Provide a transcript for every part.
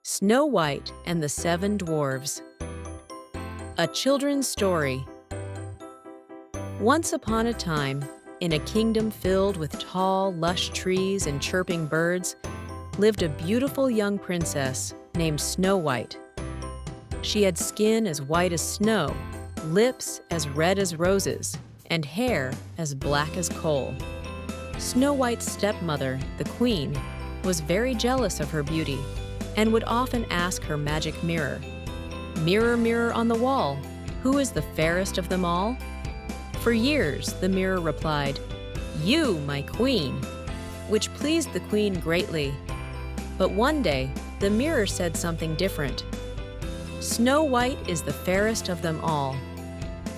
Snow White and the Seven Dwarves. A children's story. Once upon a time, in a kingdom filled with tall, lush trees and chirping birds, lived a beautiful young princess named Snow White. She had skin as white as snow, lips as red as roses, and hair as black as coal. Snow White's stepmother, the queen, was very jealous of her beauty and would often ask her magic mirror, "Mirror, mirror on the wall, who is the fairest of them all?" For years, the mirror replied, "You, my queen," which pleased the queen greatly. But one day, the mirror said something different. "Snow White is the fairest of them all."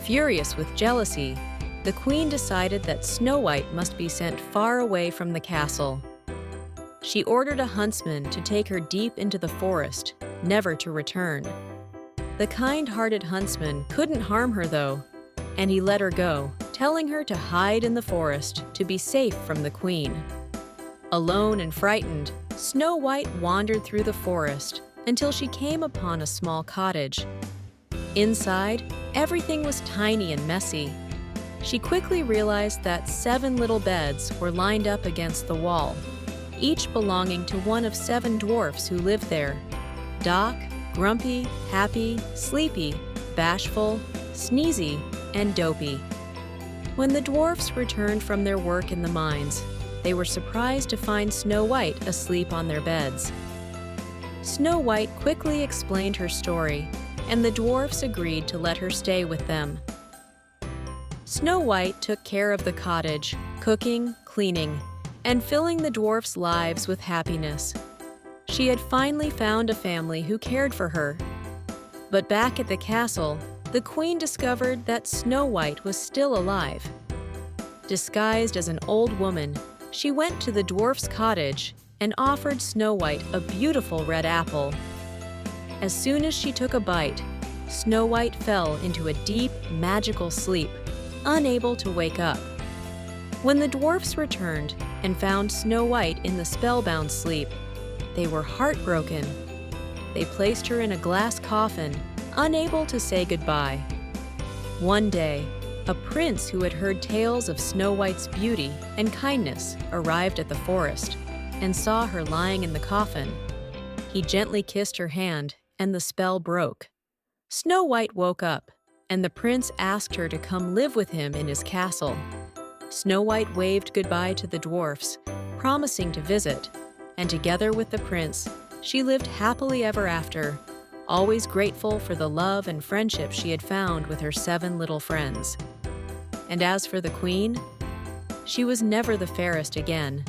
Furious with jealousy, the queen decided that Snow White must be sent far away from the castle. She ordered a huntsman to take her deep into the forest, never to return. The kind-hearted huntsman couldn't harm her, though, and he let her go, telling her to hide in the forest to be safe from the queen. Alone and frightened, Snow White wandered through the forest until she came upon a small cottage. Inside, everything was tiny and messy. She quickly realized that 7 little beds were lined up against the wall, each belonging to one of 7 dwarfs who lived there: Doc, Grumpy, Happy, Sleepy, Bashful, Sneezy, and Dopey. When the dwarfs returned from their work in the mines, they were surprised to find Snow White asleep on their beds. Snow White quickly explained her story, and the dwarfs agreed to let her stay with them. Snow White took care of the cottage, cooking, cleaning, and filling the dwarfs' lives with happiness. She had finally found a family who cared for her. But back at the castle, the queen discovered that Snow White was still alive. Disguised as an old woman, she went to the dwarf's cottage and offered Snow White a beautiful red apple. As soon as she took a bite, Snow White fell into a deep, magical sleep, unable to wake up. When the dwarfs returned and found Snow White in the spellbound sleep, they were heartbroken. They placed her in a glass coffin, unable to say goodbye. One day, a prince who had heard tales of Snow White's beauty and kindness arrived at the forest and saw her lying in the coffin. He gently kissed her hand, and the spell broke. Snow White woke up, and the prince asked her to come live with him in his castle. Snow White waved goodbye to the dwarfs, promising to visit, and together with the prince, she lived happily ever after, always grateful for the love and friendship she had found with her 7 little friends. And as for the queen, she was never the fairest again.